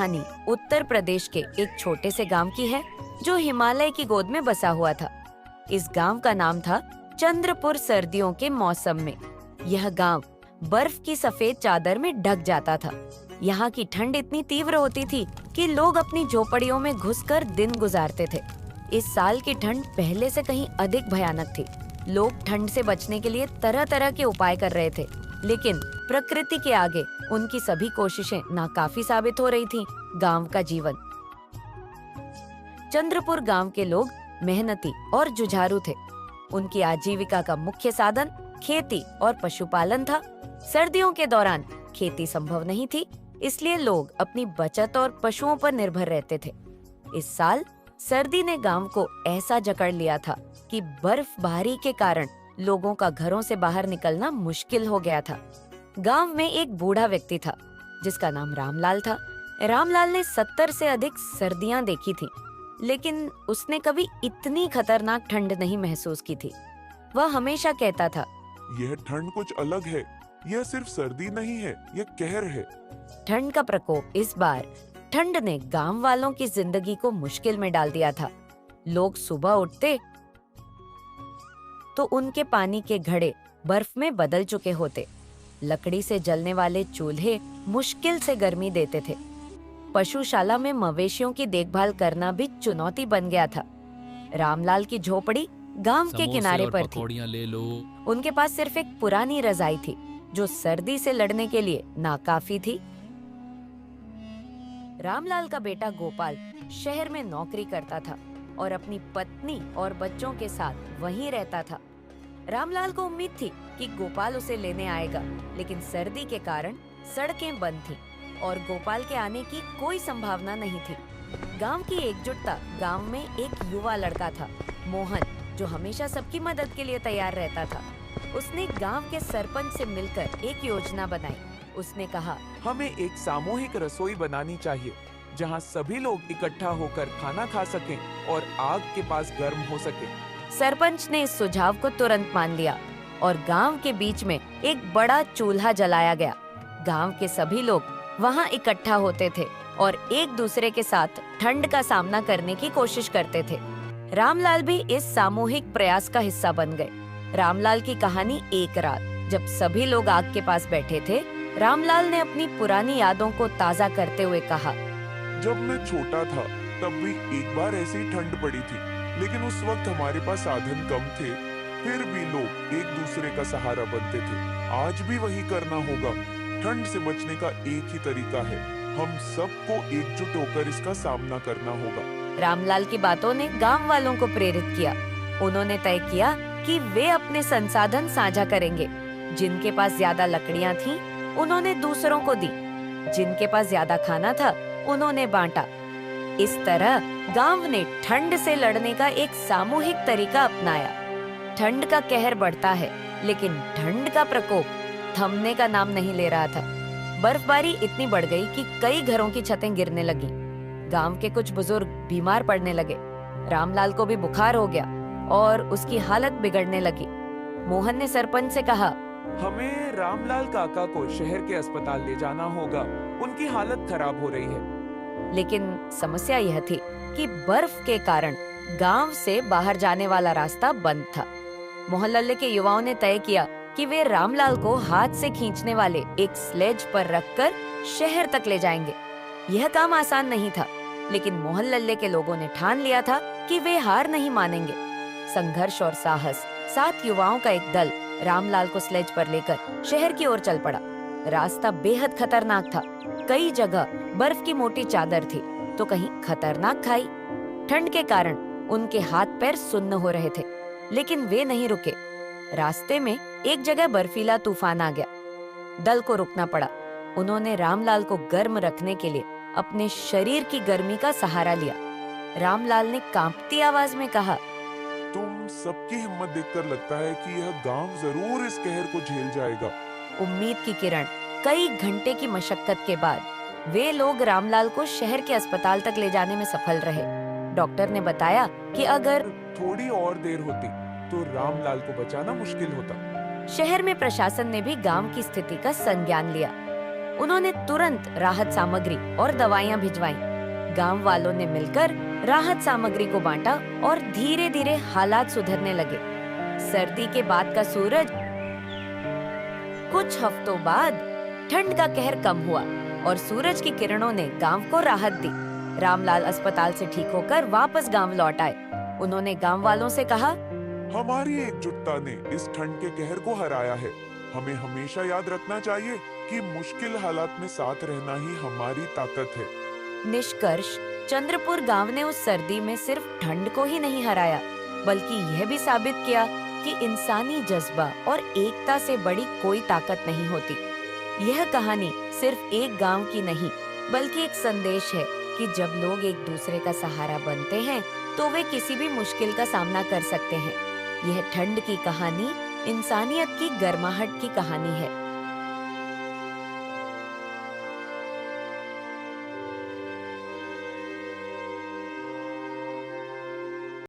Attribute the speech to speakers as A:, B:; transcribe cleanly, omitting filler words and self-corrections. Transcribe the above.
A: कहानी उत्तर प्रदेश के एक छोटे से गांव की है जो हिमालय की गोद में बसा हुआ था। इस गांव का नाम था चंद्रपुर। सर्दियों के मौसम में यह गांव बर्फ की सफेद चादर में ढक जाता था। यहाँ की ठंड इतनी तीव्र होती थी कि लोग अपनी झोपड़ियों में घुसकर दिन गुजारते थे। इस साल की ठंड पहले से कहीं अधिक भयानक थी। लोग ठंड से बचने के लिए तरह तरह के उपाय कर रहे थे, लेकिन प्रकृति के आगे उनकी सभी कोशिशें नाकाफी साबित हो रही थीं। गांव का जीवन। चंद्रपुर गांव के लोग मेहनती और जुझारू थे। उनकी आजीविका का मुख्य साधन खेती और पशुपालन था। सर्दियों के दौरान खेती संभव नहीं थी, इसलिए लोग अपनी बचत और पशुओं पर निर्भर रहते थे। इस साल सर्दी ने गांव को ऐसा जकड़ लिया था कि बर्फबारी के कारण लोगों का घरों से बाहर निकलना मुश्किल हो गया था। गांव में एक बूढ़ा व्यक्ति था जिसका नाम रामलाल था। रामलाल ने 70 से अधिक सर्दियां देखी थी, लेकिन उसने कभी इतनी खतरनाक ठंड नहीं महसूस की थी। वह हमेशा कहता था,
B: यह ठंड कुछ अलग है। यह सिर्फ सर्दी नहीं है, यह कहर है।
A: ठंड का प्रकोप इस बार ठंड ने गांव वालों की जिंदगी को मुश्किल में डाल दिया था। लोग सुबह उठते तो उनके पानी के घड़े बर्फ में बदल चुके होते। लकड़ी से जलने वाले चूल्हे मुश्किल से गर्मी देते थे। पशुशाला में मवेशियों की देखभाल करना भी चुनौती बन गया था। रामलाल की झोपड़ी गांव के किनारे पर थी।
C: ले लो।
A: उनके पास सिर्फ एक पुरानी रजाई थी जो सर्दी से लड़ने के लिए नाकाफी थी। रामलाल का बेटा गोपाल शहर में नौकरी करता था और अपनी पत्नी और बच्चों के साथ वहीं रहता था। रामलाल को उम्मीद थी कि गोपाल उसे लेने आएगा, लेकिन सर्दी के कारण सड़कें बंद थीं और गोपाल के आने की कोई संभावना नहीं थी। गांव की एकजुटता। गांव में एक युवा लड़का था, मोहन, जो हमेशा सबकी मदद के लिए तैयार रहता था। उसने गांव के सरपंच से मिलकर एक योजना बनाई। उसने कहा,
D: हमें एक सामूहिक रसोई बनानी चाहिए जहां सभी लोग इकट्ठा होकर खाना खा सकें और आग के पास गर्म हो सके।
A: सरपंच ने इस सुझाव को तुरंत मान लिया और गांव के बीच में एक बड़ा चूल्हा जलाया गया। गांव के सभी लोग वहां इकट्ठा होते थे और एक दूसरे के साथ ठंड का सामना करने की कोशिश करते थे। रामलाल भी इस सामूहिक प्रयास का हिस्सा बन गए। रामलाल की कहानी। एक रात जब सभी लोग आग के पास बैठे थे, रामलाल ने अपनी पुरानी यादों को ताजा करते हुए कहा,
B: जब मैं छोटा था तब भी एक बार ऐसी ठंड पड़ी थी, लेकिन उस वक्त हमारे पास साधन कम थे। फिर भी लोग एक दूसरे का सहारा बनते थे। आज भी वही करना होगा। ठंड से बचने का एक ही तरीका है, हम सबको एकजुट होकर इसका सामना करना होगा।
A: रामलाल की बातों ने गांव वालों को प्रेरित किया। उन्होंने तय किया कि वे अपने संसाधन साझा करेंगे। जिनके पास ज्यादा लकड़ियां थीं, उन्होंने दूसरों को दी। जिनके पास ज्यादा खाना था, उन्होंने बांटा। इस तरह गांव ने ठंड से लड़ने का एक सामूहिक तरीका अपनाया। ठंड का कहर बढ़ता है, लेकिन ठंड का प्रकोप थमने का नाम नहीं ले रहा था। बर्फबारी इतनी बढ़ गई कि कई घरों की छतें गिरने लगी। गांव के कुछ बुजुर्ग बीमार पड़ने लगे। रामलाल को भी बुखार हो गया और उसकी हालत बिगड़ने लगी। मोहन ने सरपंच से कहा,
D: हमें रामलाल काका को शहर के अस्पताल ले जाना होगा। उनकी हालत खराब हो रही है।
A: लेकिन समस्या यह थी कि बर्फ के कारण गांव से बाहर जाने वाला रास्ता बंद था। मोहल्ले के युवाओं ने तय किया कि वे रामलाल को हाथ से खींचने वाले एक स्लेज पर रखकर शहर तक ले जाएंगे। यह काम आसान नहीं था, लेकिन मोहल्ले के लोगों ने ठान लिया था कि वे हार नहीं मानेंगे। संघर्ष और साहस। 7 युवाओं का एक दल रामलाल को स्लेज पर लेकर शहर की ओर चल पड़ा। रास्ता बेहद खतरनाक था। कई जगह बर्फ की मोटी चादर थी, तो कहीं खतरनाक खाई। ठंड के कारण उनके हाथ पैर सुन्न हो रहे थे, लेकिन वे नहीं रुके। रास्ते में एक जगह बर्फीला तूफान आ गया। दल को रुकना पड़ा। उन्होंने रामलाल को गर्म रखने के लिए अपने शरीर की गर्मी का सहारा लिया। रामलाल ने कांपती आवाज में कहा,
B: तुम सबकी हिम्मत देखकर लगता है कि यह गांव जरूर इस कहर को झेल जाएगा।
A: उम्मीद की किरण। कई घंटे की मशक्कत के बाद वे लोग रामलाल को शहर के अस्पताल तक ले जाने में सफल रहे। डॉक्टर ने बताया कि अगर
D: थोड़ी और देर होती तो रामलाल को बचाना मुश्किल होता।
A: शहर में प्रशासन ने भी गांव की स्थिति का संज्ञान लिया। उन्होंने तुरंत राहत सामग्री और दवाइयां भिजवाई। गांव वालों ने मिलकर राहत सामग्री को बांटा और धीरे धीरे हालात सुधरने लगे। सर्दी के बाद का सूरज कुछ हफ्तों बाद ठंड का कहर कम हुआ और सूरज की किरणों ने गांव को राहत दी। रामलाल अस्पताल से ठीक होकर वापस गांव लौट आए। उन्होंने गांव वालों से कहा,
B: हमारी एकजुटता ने इस ठंड के कहर को हराया है। हमें हमेशा याद रखना चाहिए कि मुश्किल हालात में साथ रहना ही हमारी ताकत है।
A: निष्कर्ष, चंद्रपुर गांव ने उस सर्दी में सिर्फ ठंड को ही नहीं हराया, बल्कि यह भी साबित किया कि इंसानी जज्बा और एकता से बड़ी कोई ताकत नहीं होती। यह कहानी सिर्फ एक गांव की नहीं, बल्कि एक संदेश है कि जब लोग एक दूसरे का सहारा बनते हैं, तो वे किसी भी मुश्किल का सामना कर सकते हैं। यह ठंड की कहानी इंसानियत की गर्माहट की कहानी है।